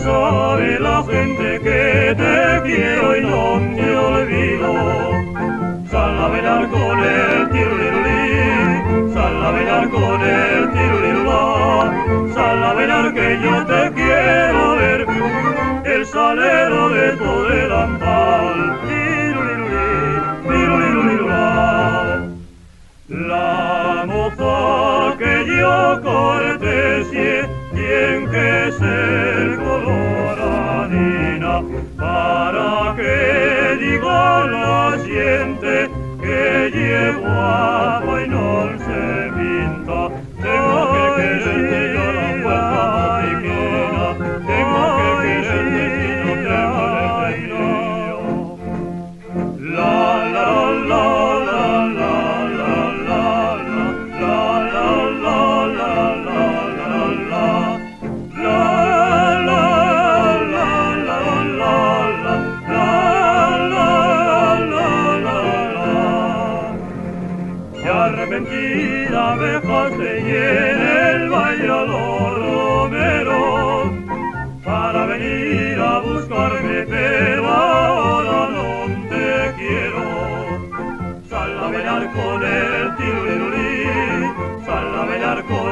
sabe la gente que te quiero y no te olvido. Sal a bailar con el tirulirulí, sal a bailar con el tirulirulá, sal a bailar que yo te quiero ver, el salero de todo el ampal. Tirulirulí, tirulirulá. La moza que yo cortesé tiene que ser coloradina para que diga la gente que llevo agua y no se pinta. Tengo que quererte yo la puerta botiquina, tengo que quererte si no tengo el brillo. La la la la la la la la la la la la la arrepentida me dejaste y en el baile a los romeros para venir a buscarme, pero ahora no te quiero. Sal a bailar con el tirulirulí, sal a bailar con